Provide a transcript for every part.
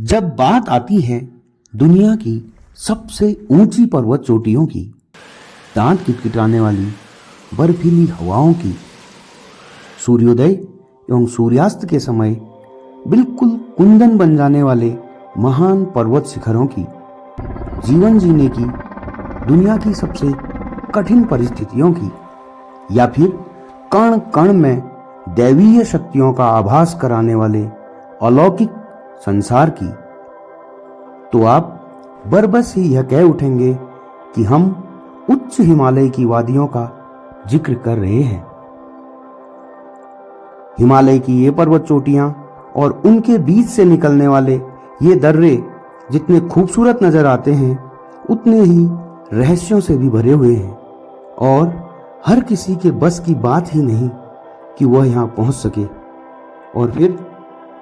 जब बात आती है दुनिया की सबसे ऊंची पर्वत चोटियों की, दांत किटकिटाने वाली बर्फीली हवाओं की, सूर्योदय एवं सूर्यास्त के समय बिल्कुल कुंदन बन जाने वाले महान पर्वत शिखरों की, जीवन जीने की दुनिया की सबसे कठिन परिस्थितियों की, या फिर कण कण में दैवीय शक्तियों का आभास कराने वाले अलौकिक संसार की, तो आप बरबस ही यह कह उठेंगे कि हम उच्च हिमालय की वादियों का जिक्र कर रहे हैं। हिमालय की ये पर्वत चोटियां और उनके बीच से निकलने वाले ये दर्रे जितने खूबसूरत नजर आते हैं, उतने ही रहस्यों से भी भरे हुए हैं और हर किसी के बस की बात ही नहीं कि वह यहां पहुंच सके और फिर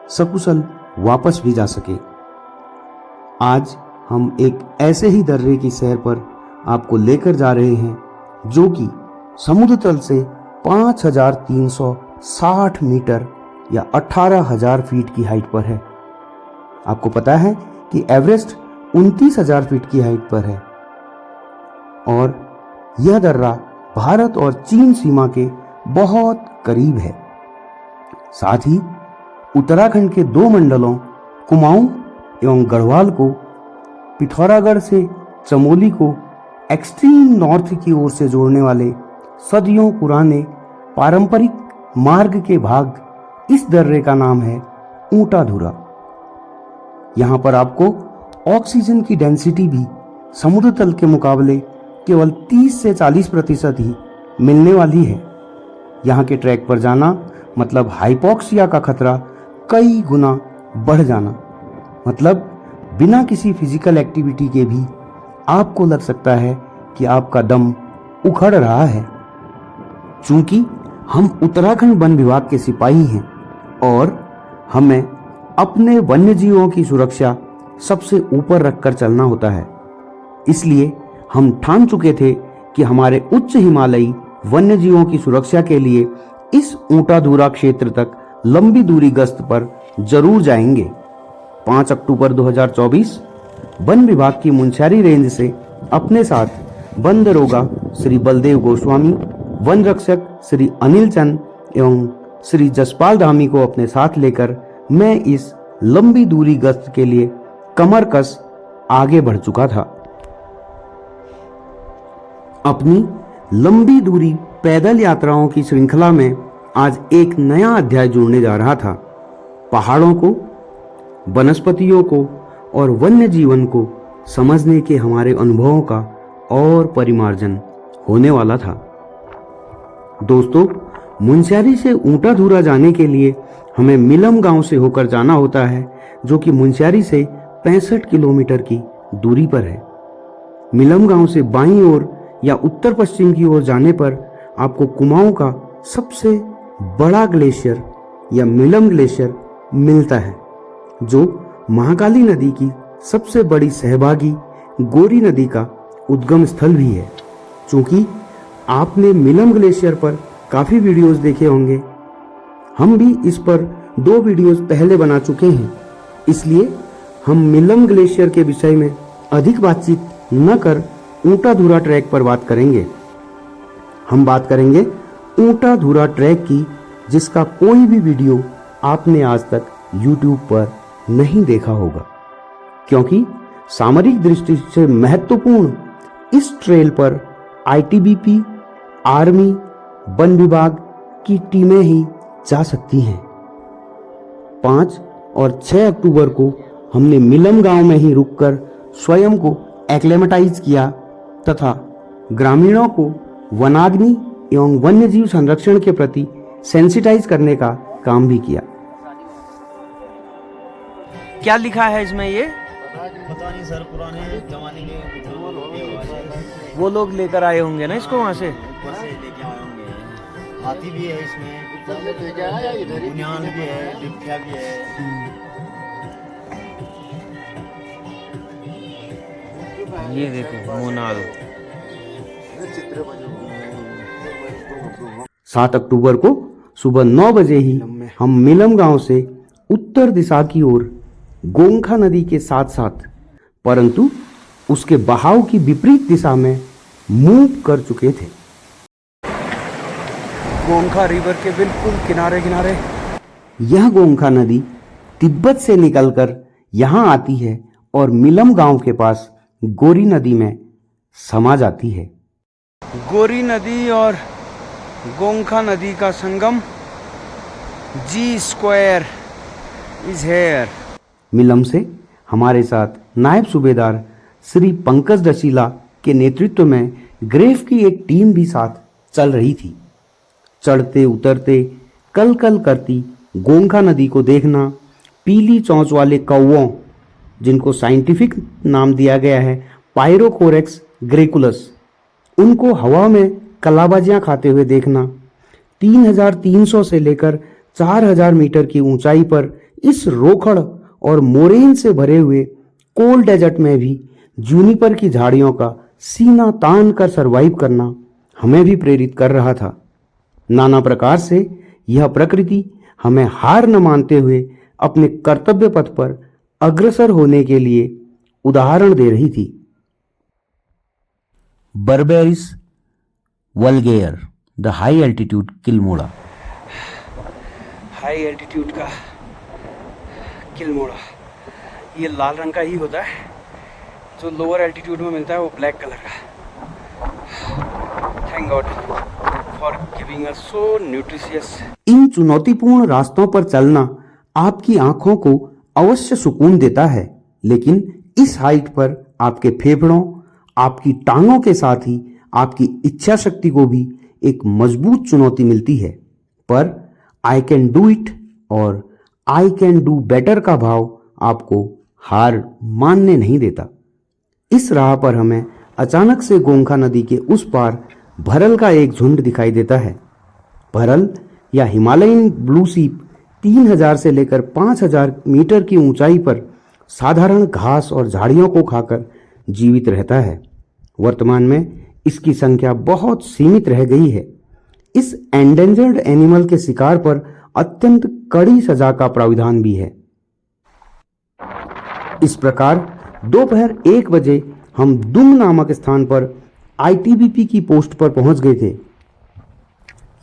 सकुशल वापस भी जा सके। आज हम एक ऐसे ही दर्रे की सैर पर आपको लेकर जा रहे हैं जो कि समुद्र तल से 5360 मीटर या 18,000 फीट की हाइट पर है। आपको पता है कि एवरेस्ट 29,000 फीट की हाइट पर है और यह दर्रा भारत और चीन सीमा के बहुत करीब है। साथ ही उत्तराखंड के दो मंडलों कुमाऊं एवं गढ़वाल को पिथौरागढ़ से चमोली को एक्सट्रीम नॉर्थ की ओर से जोड़ने वाले सदियों पुराने पारंपरिक मार्ग के भाग इस दर्रे का नाम है ऊंटाधुरा। यहां पर आपको ऑक्सीजन की डेंसिटी भी समुद्र तल के मुकाबले केवल 30 से 40% ही मिलने वाली है। यहाँ के ट्रैक पर जाना मतलब हाइपोक्सिया का खतरा कई गुना बढ़ जाना, मतलब बिना किसी फिजिकल एक्टिविटी के भी आपको लग सकता है कि आपका दम उखड़ रहा है। चूंकि हम उत्तराखंड वन विभाग के सिपाही हैं और हमें अपने वन्य जीवों की सुरक्षा सबसे ऊपर रखकर चलना होता है, इसलिए हम ठान चुके थे कि हमारे उच्च हिमालयी वन्य जीवों की सुरक्षा के लिए इस ऊंटाधुरा क्षेत्र तक लंबी दूरी गश्त पर जरूर जाएंगे। 5 अक्टूबर 2024 वन विभाग की मुनस्यारी रेंज से अपने साथ वन दरोगा श्री बलदेव गोस्वामी, वन रक्षक श्री अनिल चंद एवं श्री जसपाल धामी को अपने साथ लेकर मैं इस लंबी दूरी गश्त के लिए कमर कस आगे बढ़ चुका था। अपनी लंबी दूरी पैदल यात्राओं की श्रृंखला में आज एक नया अध्याय जुड़ने जा रहा था। पहाड़ों को, वनस्पतियों को और वन्य जीवन को समझने के हमारे अनुभवों का और परिमार्जन होने वाला था। दोस्तों, मुनस्यारी से ऊंटाधुरा जाने के लिए हमें मिलम गांव से होकर जाना होता है, जो कि मुनस्यारी से 65 किलोमीटर की दूरी पर है। मिलम गांव से बाईं ओर या उत्तर पश्चिम की ओर जाने पर आपको कुमाऊं का सबसे बड़ा ग्लेशियर या मिलम ग्लेशियर मिलता है, जो महाकाली नदी की सबसे बड़ी सहभागी गोरी नदी का उद्गम स्थल भी है। चूंकि आपने मिलम ग्लेशियर पर काफ़ी वीडियोस देखे होंगे, हम भी इस पर 2 वीडियोस पहले बना चुके हैं, इसलिए हम मिलम ग्लेशियर के विषय में अधिक बातचीत न कर ऊंटाधुरा ट्रैक पर बात करेंगे। हम बात करेंगे ऊंटाधुरा ट्रैक की, जिसका कोई भी वीडियो आपने आज तक YouTube पर नहीं देखा होगा, क्योंकि सामरिक दृष्टि से महत्वपूर्ण इस ट्रेल पर ITBP, आर्मी, वन विभाग की टीमें ही जा सकती हैं। 5 और 6 अक्टूबर को हमने मिलम गांव में ही रुककर स्वयं को एक्लेमेटाइज किया तथा ग्रामीणों को वनाग्नि एवं वन्यजीव संरक्षण के प्रति सेंसिटाइज करने का काम भी किया। क्या लिखा है इसमें? ये पता नहीं सर, पुराने जमाने के वो लोग लेकर आए होंगे ना इसको वहाँ से। ऊपर से लेके आए होंगे। हाथी भी है इसमें, बुनियान भी है, डिप्टिया भी है। ये देखो मोनाल। 7 अक्टूबर को सुबह 9 बजे ही हम मिलम गांव से उत्तर दिशा की ओर गोंखा नदी के साथ साथ, परंतु उसके बहाव की विपरीत दिशा में मूव कर चुके थे। गोंखा रिवर के बिल्कुल किनारे किनारे यह गोंखा नदी तिब्बत से निकलकर यहाँ आती है और मिलम गांव के पास गोरी नदी में समा जाती है। गोरी नदी और गोंखा नदी का संगम G² इज हेयर। मिलम से हमारे साथ नायब सूबेदार श्री पंकज दशीला के नेतृत्व में ग्रेफ की एक टीम भी साथ चल रही थी। चढ़ते उतरते कल कल करती गोंखा नदी को देखना, पीली चोंच वाले कौवों, जिनको साइंटिफिक नाम दिया गया है पायरोकोरेक्स ग्रेकुलस, उनको हवा में कलाबाजियां खाते हुए देखना, 3300 से लेकर 4000 मीटर की ऊंचाई पर इस रोखड़ और मोरेन से भरे हुए कोल्ड डेजर्ट में भी जूनिपर की झाड़ियों का सीना तान कर सरवाइव करना हमें भी प्रेरित कर रहा था। नाना प्रकार से यह प्रकृति हमें हार न मानते हुए अपने कर्तव्य पथ पर अग्रसर होने के लिए उदाहरण दे रही थी। Berberis vulgaris, the high altitude kilmora. High altitude का किल्मोड़ा ये लाल रंग का ही होता है, जो लोअर एल्टीट्यूड में मिलता है वो ब्लैक कलर का। Thank God for giving us so nutritious. इन चुनौतीपूर्ण रास्तों पर चलना आपकी आंखों को अवश्य सुकून देता है, लेकिन इस हाइट पर आपके फेफड़ों, आपकी टांगों के साथ ही आपकी इच्छा शक्ति को भी एक मजबूत चुनौती मिलती है। पर आई कैन डू इट और आई कैन डू बेटर का भाव आपको हार मानने नहीं देता। इस राह पर हमें अचानक से गोंखा नदी के उस पार भरल का एक झुंड दिखाई देता है। भरल या हिमालयन ब्लू सीप 3000 से लेकर 5000 मीटर की ऊंचाई पर साधारण घास और झाड़ियों को खाकर जीवित रहता है। वर्तमान में इसकी संख्या बहुत सीमित रह गई है। इस एंडेंजर्ड एनिमल के शिकार पर अत्यंत कड़ी सजा का प्राविधान भी है। इस प्रकार दोपहर 1 बजे हम दुम नामक स्थान पर आईटीबीपी की पोस्ट पर पहुंच गए थे।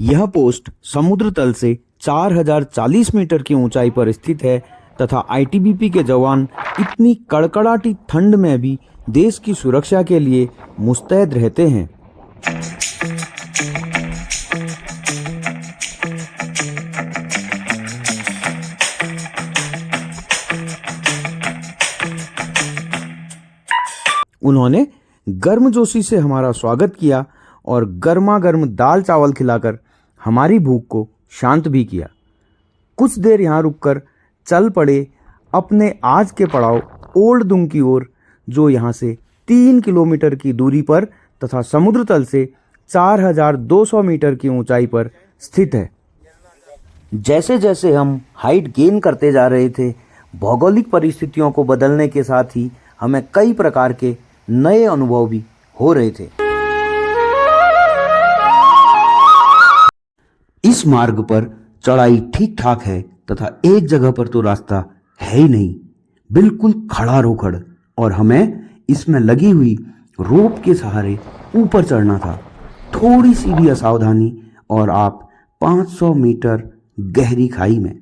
यह पोस्ट समुद्र तल से 4040 मीटर की ऊंचाई पर स्थित है तथा आईटीबीपी के जवान इतनी कड़कड़ाटी ठंड में भी देश की सुरक्षा के लिए मुस्तैद रहते हैं। उन्होंने गर्मजोशी से हमारा स्वागत किया और गर्मा गर्म दाल चावल खिलाकर हमारी भूख को शांत भी किया। कुछ देर यहाँ रुककर चल पड़े अपने आज के पड़ाव ओल्ड दुंग की ओर, जो यहाँ से 3 किलोमीटर की दूरी पर तथा समुद्र तल से 4200 मीटर की ऊंचाई पर स्थित है। जैसे जैसे हम हाइट गेन करते जा रहे थे, भौगोलिक परिस्थितियों को बदलने के साथ ही हमें कई प्रकार के नए अनुभव भी हो रहे थे। इस मार्ग पर चढ़ाई ठीक ठाक है तथा एक जगह पर तो रास्ता है ही नहीं, बिल्कुल खड़ा रोखड़, और हमें इसमें लगी हुई रोप के सहारे ऊपर चढ़ना था। थोड़ी सी भी असावधानी और आप 500 मीटर गहरी खाई में।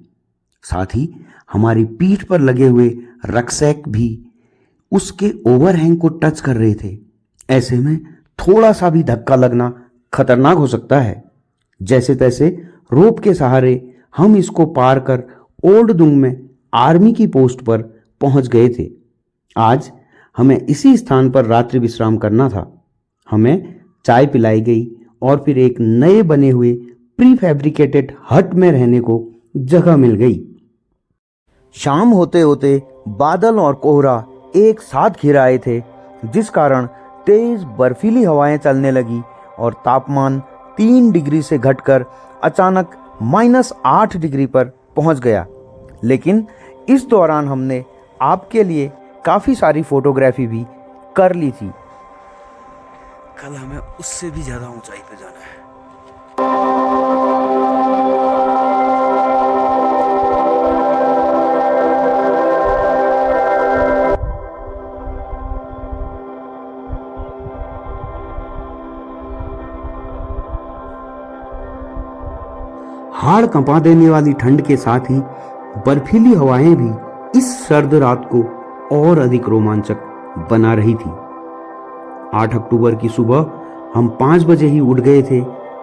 साथ ही हमारी पीठ पर लगे हुए रक्सैक भी उसके ओवरहैंग को टच कर रहे थे। ऐसे में थोड़ा सा भी धक्का लगना खतरनाक हो सकता है। जैसे तैसे रोप के सहारे हम इसको पार कर ओल्ड दुंग में आर्मी की पोस्ट पर पहुंच गए थे। आज हमें इसी स्थान पर रात्रि विश्राम करना था। हमें चाय पिलाई गई और फिर एक नए बने हुए प्री फैब्रिकेटेड हट में रहने को जगह मिल गई। शाम होते होते बादल और कोहरा एक साथ घिर आए थे, जिस कारण तेज बर्फीली हवाएं चलने लगी और तापमान 3 डिग्री से घटकर अचानक -8 डिग्री पर पहुंच गया। लेकिन इस दौरान हमने आपके लिए काफ़ी सारी फोटोग्राफी भी कर ली थी। कल हमें उससे भी ज़्यादा ऊंचाई पे जाना है। हाड़ कंपा देने वाली ठंड के साथ ही बर्फीली हवाएं भी इस सर्द रात को और अधिक रोमांचक बना रही थी। 8 अक्टूबर की सुबह हम 5 बजे ही उठ गए थे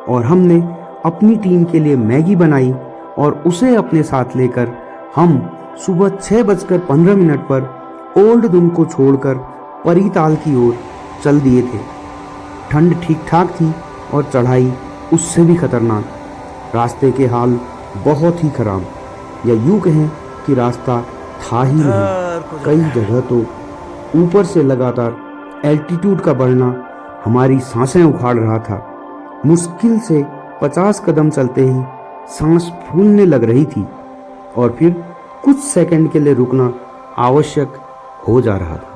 और हमने अपनी टीम के लिए मैगी बनाई और उसे अपने साथ लेकर हम सुबह 6:15 पर ओल्ड दुम को छोड़कर परीताल की ओर चल दिए थे। ठंड ठीक ठाक थी और चढ़ाई उससे भी खतरनाक। रास्ते के हाल बहुत ही खराब, या यूं कहें कि रास्ता था ही नहीं। कई जगह तो ऊपर से लगातार एल्टीट्यूड का बढ़ना हमारी सांसें उखाड़ रहा था। मुश्किल से 50 कदम चलते ही सांस फूलने लग रही थी और फिर कुछ सेकंड के लिए रुकना आवश्यक हो जा रहा था।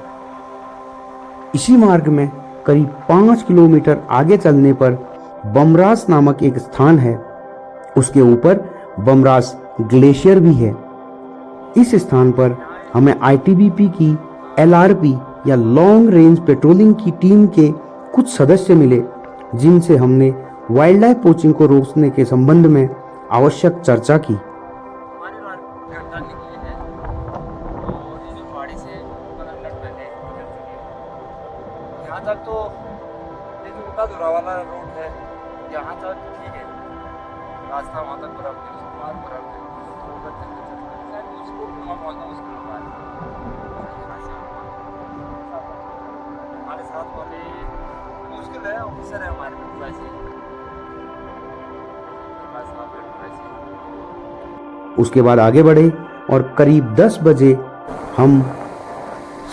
इसी मार्ग में करीब 5 किलोमीटर आगे चलने पर बमरास नामक एक स्थान है। उसके ऊपर बमरास ग्लेशियर भी है। इस स्थान पर हमें आईटीबीपी की एलआरपी या लॉन्ग रेंज पेट्रोलिंग की टीम के कुछ सदस्य मिले, जिनसे हमने वाइल्ड लाइफ पोचिंग को रोकने के संबंध में आवश्यक चर्चा की। यहाँ तक तो ये जो उल्टा वाला रोड है, यहाँ तक ठीक है, रास्ता वहाँ तक बराबर है, उसके बाद बराबर है, तो उधर तक उसको वहाँ पहुँचना मुश्किल होगा। हमारे साथ वाले मुश्किल है, ऑफिसर है हमारे में वैसे। उसके बाद आगे बढ़े और करीब 10 बजे हम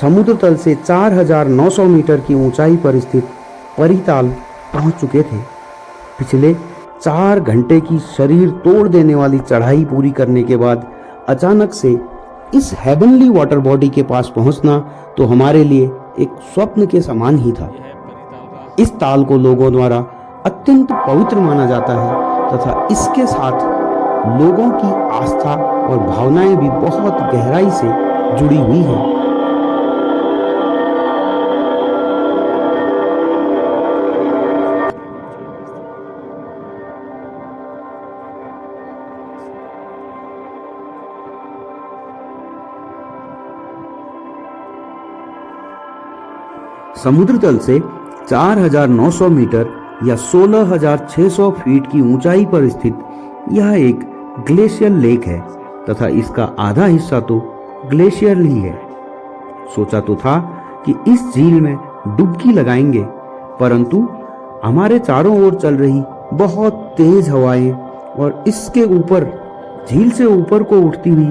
समुद्र तल से 4900 मीटर की ऊंचाई पर स्थित परीताल पहुंच चुके थे। पिछले 4 घंटे की शरीर तोड़ देने वाली चढ़ाई पूरी करने के बाद अचानक से इस हेवनली वाटर बॉडी के पास पहुंचना तो हमारे लिए एक स्वप्न के समान ही था। इस ताल को लोगों द्वारा अत्यंत पवित्र माना जाता है तथा इसके साथ लोगों की आस्था और भावनाएं भी बहुत गहराई से जुड़ी हुई हैं। समुद्र तल से 4900 मीटर या 16600 फीट की ऊंचाई पर स्थित यह एक ग्लेशियर लेक है तथा इसका आधा हिस्सा तो ग्लेशियर ही है। सोचा तो था कि इस झील में डुबकी लगाएंगे, परंतु हमारे चारों ओर चल रही बहुत तेज हवाएं और इसके ऊपर झील से ऊपर को उठती हुई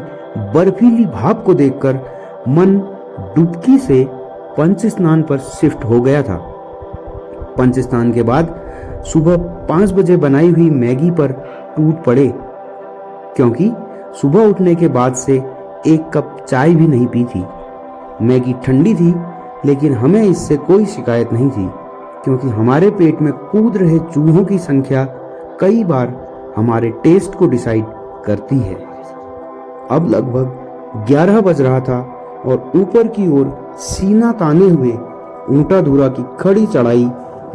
बर्फीली भाप को देखकर मन डुबकी से पंच स्नान पर शिफ्ट हो गया था। पंच स्नान के बाद सुबह 5 बजे बनाई हुई मैगी पर टूट पड़े, क्योंकि सुबह उठने के बाद से 1 कप चाय भी नहीं पी थी। मैगी ठंडी थी, लेकिन हमें इससे कोई शिकायत नहीं थी, क्योंकि हमारे पेट में कूद रहे चूहों की संख्या कई बार हमारे टेस्ट को डिसाइड करती है। अब लगभग 11 बज रहा था और ऊपर की ओर सीना ताने हुए ऊंटाधुरा की खड़ी चढ़ाई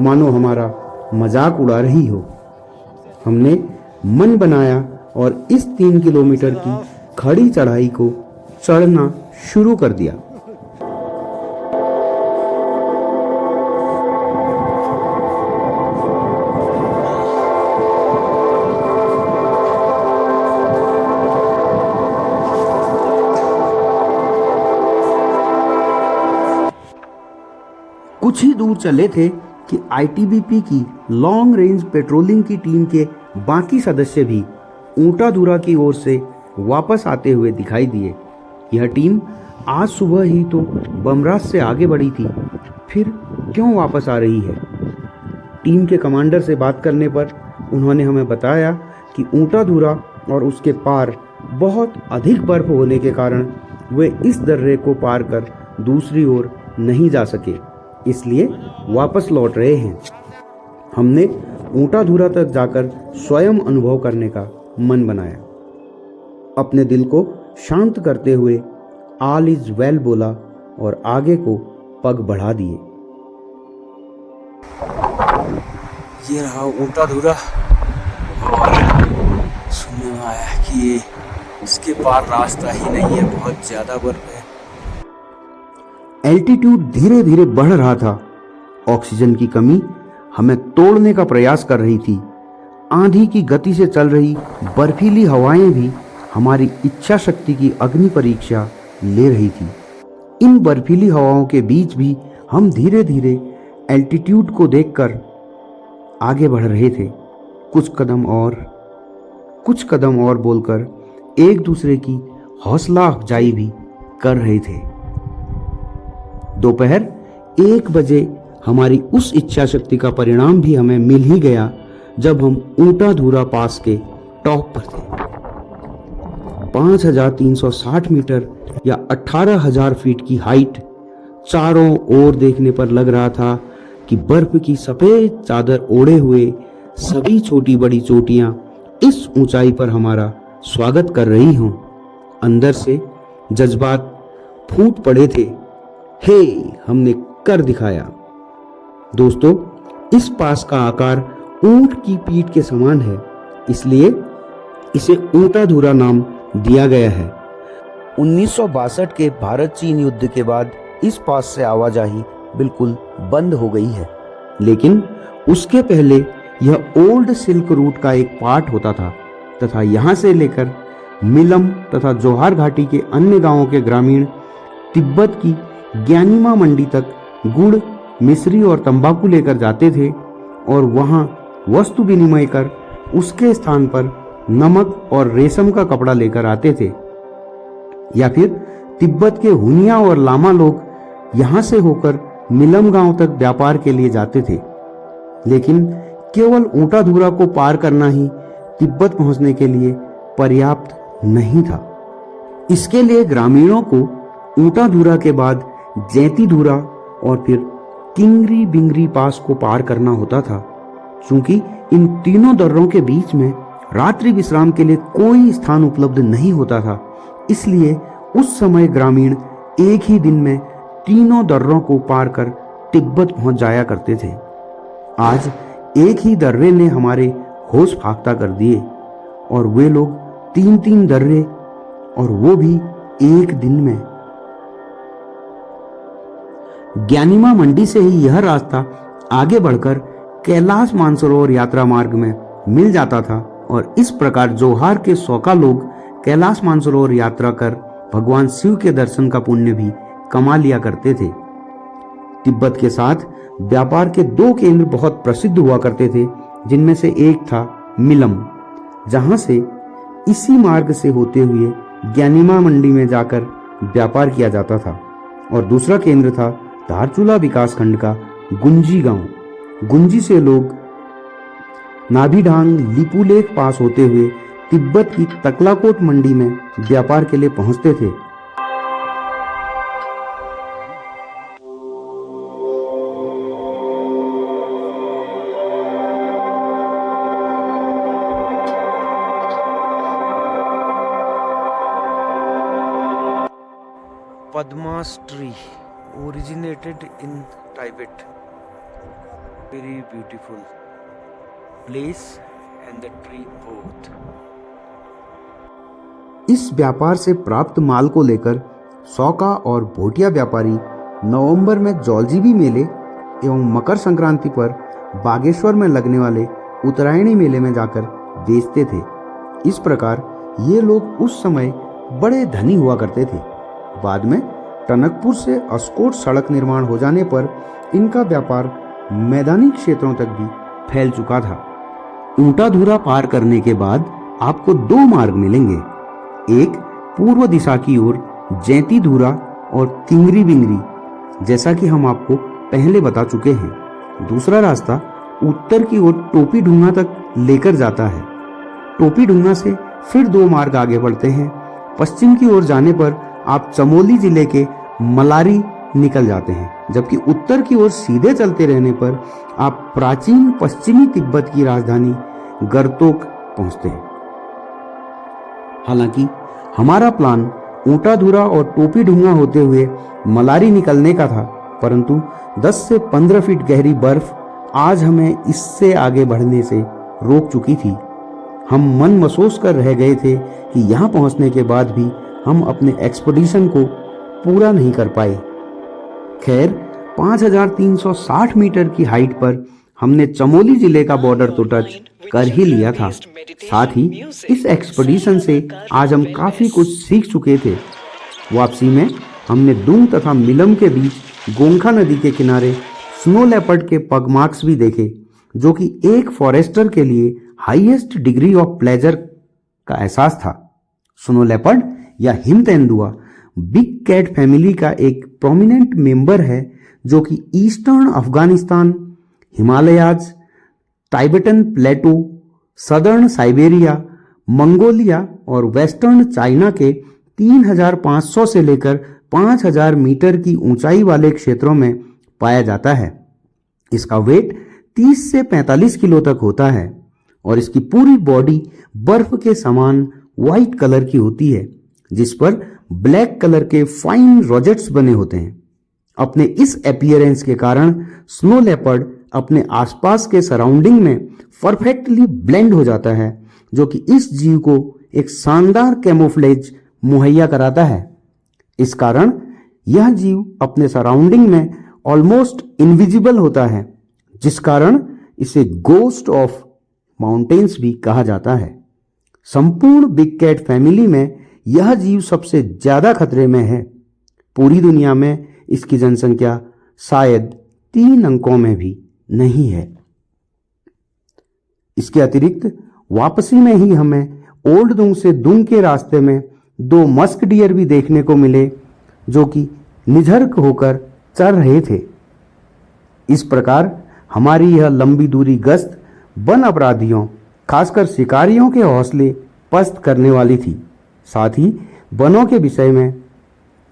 मानो हमारा मजाक उड़ा रही हो। हमने मन बनाया और इस 3 किलोमीटर की खड़ी चढ़ाई को चढ़ना शुरू कर दिया। कुछ ही दूर चले थे कि आईटीबीपी की लॉन्ग रेंज पेट्रोलिंग की टीम के बाकी सदस्य भी ऊंटाधुरा की ओर से वापस आते हुए दिखाई दिए। यह टीम आज सुबह ही तो बमरास से आगे बढ़ी थी, फिर क्यों वापस आ रही है? टीम के कमांडर से बात करने पर उन्होंने हमें बताया कि ऊंटाधुरा और उसके पार बहुत अधिक बर्फ होने के कारण वे इस दर्रे को पार कर दूसरी ओर नहीं जा सके, इसलिए वापस लौट रहे हैं। हमने ऊंटाधुरा तक जाकर स्वयं अनुभव करने का मन बनाया। अपने दिल को शांत करते हुए ऑल इज वेल बोला और आगे को पग बढ़ा दिए। ये रहा ऊंटाधुरा और सुनने में आया है कि ये इसके पार रास्ता ही नहीं है, बहुत ज़्यादा बर्फ है। एल्टीट्यूड धीरे धीरे बढ़ रहा था। ऑक्सीजन की कमी हमें तोड़ने का प्रयास कर रही थी। आंधी की गति से चल रही बर्फीली हवाएं भी हमारी इच्छा शक्ति की अग्नि परीक्षा ले रही थी। इन बर्फीली हवाओं के बीच भी हम धीरे धीरे एल्टीट्यूड को देखकर आगे बढ़ रहे थे। कुछ कदम और बोलकर एक दूसरे की हौसला अफजाई भी कर रहे थे। दोपहर 1 बजे हमारी उस इच्छा शक्ति का परिणाम भी हमें मिल ही गया जब हम ऊंटाधुरा पास के टॉप पर थे। 5360 मीटर या 18,000 फीट की हाइट। चारों ओर देखने पर लग रहा था कि बर्फ की सफेद चादर ओढ़े हुए सभी छोटी बड़ी चोटियां इस ऊंचाई पर हमारा स्वागत कर रही हों। अंदर से जज्बात फूट पड़े थे। हे, हमने कर दिखाया। दोस्तों, इस पास का आकार ऊंट की पीठ के समान है, इसलिए इसे ऊंटाधुरा नाम दिया गया है। 1962 के भारत चीन युद्ध के बाद इस पास से आवाजाही बिल्कुल बंद हो गई है, लेकिन उसके पहले यह ओल्ड सिल्क रूट का एक पार्ट होता था तथा यहाँ से लेकर मिलम तथा जोहार घाटी के अन्य गांवों के ग्रामीण तिब्बत की ज्ञानिमा मंडी तक गुड़, मिश्री और तंबाकू लेकर जाते थे और वहां वस्तु विनिमय कर उसके स्थान पर नमक और रेशम का कपड़ा लेकर आते थे। या फिर तिब्बत के हुनिया और लामा लोग यहां से होकर मिलम गांव तक व्यापार के लिए जाते थे। लेकिन केवल ऊंटाधुरा को पार करना ही तिब्बत पहुंचने के लिए पर्याप्त नहीं था। इसके लिए ग्रामीणों को ऊंटाधुरा के बाद जैतीधुरा और फिर किंगरी बिंगरी पास को पार करना होता था। चूंकि इन तीनों दर्रों के बीच में रात्रि विश्राम के लिए कोई स्थान उपलब्ध नहीं होता था, इसलिए उस समय ग्रामीण एक ही दिन में तीनों दर्रों को पार कर तिब्बत पहुंच जाया करते थे। आज एक ही दर्रे ने हमारे होश फाख्ता कर दिए और वे लोग 3-3 दर्रे, और वो भी एक दिन में। ज्ञानिमा मंडी से ही यह रास्ता आगे बढ़कर कैलाश मानसरोवर यात्रा मार्ग में मिल जाता था और इस प्रकार जोहार के 100 लोग कैलाश मानसरोवर यात्रा कर भगवान शिव के दर्शन का पुण्य भी कमा लिया करते थे। तिब्बत के साथ व्यापार के 2 केंद्र बहुत प्रसिद्ध हुआ करते थे, जिनमें से एक था मिलम, जहां से इसी मार्ग से होते हुए ज्ञानिमा मंडी में जाकर व्यापार किया जाता था, और दूसरा केंद्र था धारचूला विकासखंड का गुंजी गांव। गुंजी से लोग नाभिढांग लिपुलेख पास होते हुए तिब्बत की तकलाकोट मंडी में व्यापार के लिए पहुंचते थे। Padma's tree originated in Tibet. Very beautiful place and the tree both. इस व्यापार से प्राप्त माल को लेकर सौका और भोटिया व्यापारी नवंबर में जौलजीबी मेले एवं मकर संक्रांति पर बागेश्वर में लगने वाले उत्तरायणी मेले में जाकर बेचते थे। इस प्रकार ये लोग उस समय बड़े धनी हुआ करते थे। बाद में टनकपुर से अस्कोट सड़क निर्माण हो जाने पर इनका व्यापार मैदानी क्षेत्रों तक भी फैल चुका था। ऊंटाधुरा पार करने के बाद आपको 2 मार्ग मिलेंगे, एक पूर्व दिशा की ओर जैतीधुरा और किंगरी बिंगरी, जैसा कि हम आपको पहले बता चुके हैं। दूसरा रास्ता उत्तर की ओर टोपी ढूंगा तक लेकर जाता है। टोपी ढूंगा से फिर 2 मार्ग आगे बढ़ते हैं। पश्चिम की ओर जाने पर आप चमोली जिले के मलारी निकल जाते हैं, जबकि उत्तर की ओर सीधे चलते रहने पर आप प्राचीन पश्चिमी तिब्बत की राजधानी गर्तोक पहुंचते हैं। हालांकि हमारा प्लान ऊंटाधुरा और टोपी ढूंगा होते हुए मलारी निकलने का था, परंतु 10 से 15 फीट गहरी बर्फ आज हमें इससे आगे बढ़ने से रोक चुकी थी। हम मन मसोस कर रह गए थे कि यहाँ पहुँचने के बाद भी हम अपने एक्सपेडिशन को पूरा नहीं कर पाए। खैर 5360 मीटर की हाइट पर हमने चमोली जिले का बॉर्डर तो टच कर ही लिया था। साथ ही इस एक्सपेडिशन से आज हम काफ़ी कुछ सीख चुके थे। वापसी में हमने दूंग तथा मिलम के बीच गोंखा नदी के किनारे स्नो लेपर्ड के पग मार्क्स भी देखे, जो कि एक फॉरेस्टर के लिए हाईएस्ट डिग्री ऑफ प्लेजर का एहसास था। स्नो लेपर्ड या हिम तेंदुआ बिग कैट फैमिली का एक प्रोमिनेंट मेंबर है, जो कि eastern Afghanistan, Himalayas, Tibetan plateau, southern Siberia, Mongolia और वेस्टर्न चाइना के 3500 से लेकर 5000 मीटर की ऊंचाई वाले क्षेत्रों में पाया जाता है। इसका वेट 30 से 45 किलो तक होता है और इसकी पूरी बॉडी बर्फ के समान वाइट कलर की होती है, जिस पर ब्लैक कलर के फाइन रोजेट्स बने होते हैं। अपने इस अपीयरेंस के कारण स्नो लेपर्ड अपने आसपास के सराउंडिंग में परफेक्टली ब्लेंड हो जाता है, जो कि इस जीव को एक शानदार कैमोफ्लेज मुहैया कराता है। इस कारण यह जीव अपने सराउंडिंग में ऑलमोस्ट इनविजिबल होता है, जिस कारण इसे गोस्ट ऑफ माउंटेन्स भी कहा जाता है। संपूर्ण बिग कैट फैमिली में यह जीव सबसे ज्यादा खतरे में है। पूरी दुनिया में इसकी जनसंख्या शायद 3 अंकों में भी नहीं है। इसके अतिरिक्त वापसी में ही हमें ओल्ड दुंग से दुंग के रास्ते में 2 मस्क डियर भी देखने को मिले, जो कि निझर्क होकर चल रहे थे। इस प्रकार हमारी यह लंबी दूरी गश्त वन अपराधियों, खासकर शिकारियों के हौसले पस्त करने वाली थी। साथ ही वनों के विषय में,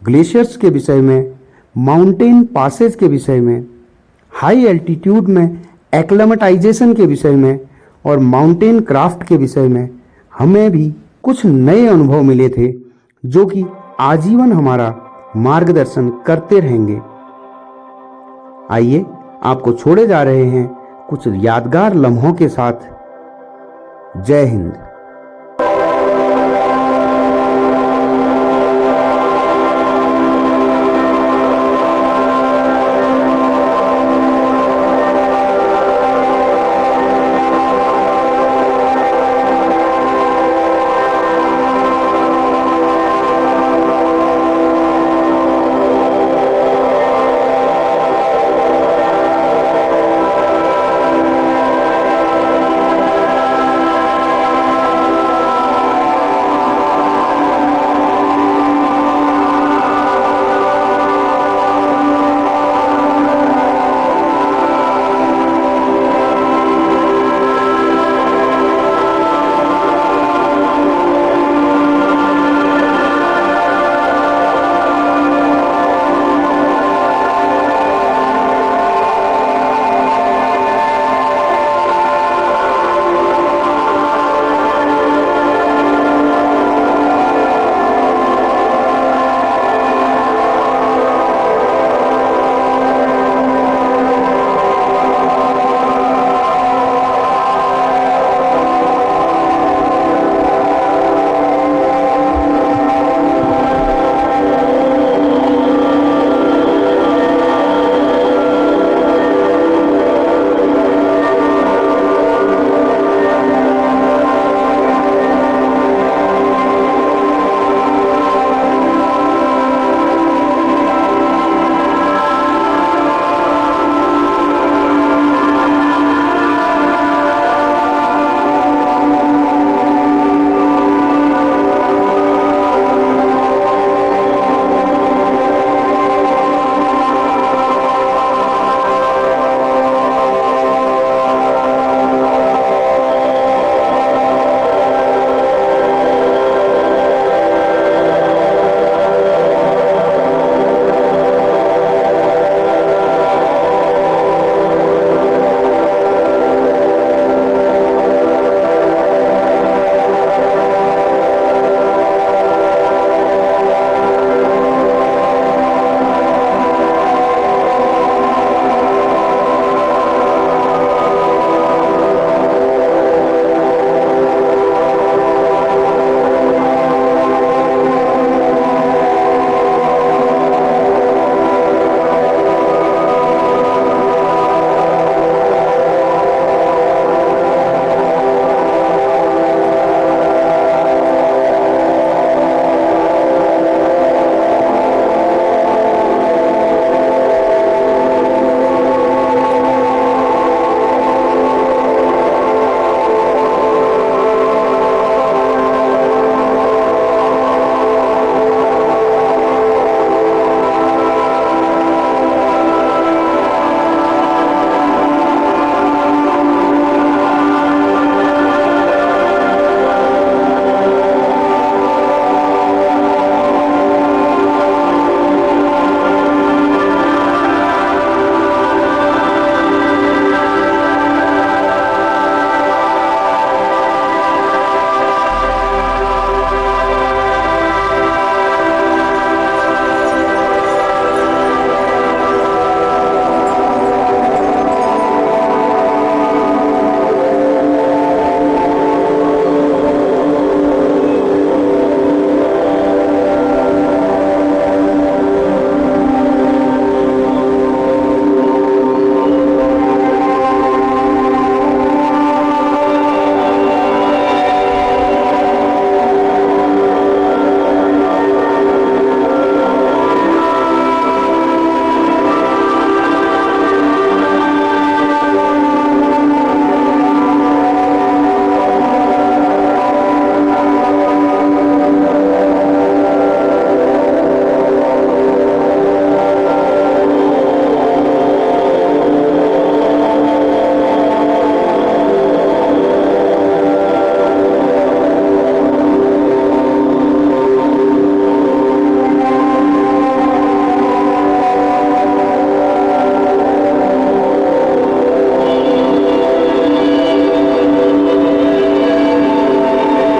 ग्लेशियर्स के विषय में, माउंटेन पासेज के विषय में, हाई एल्टीट्यूड में एक्लेमेटाइजेशन के विषय में और माउंटेन क्राफ्ट के विषय में हमें भी कुछ नए अनुभव मिले थे, जो कि आजीवन हमारा मार्गदर्शन करते रहेंगे। आइए आपको छोड़े जा रहे हैं कुछ यादगार लम्हों के साथ। जय हिंद।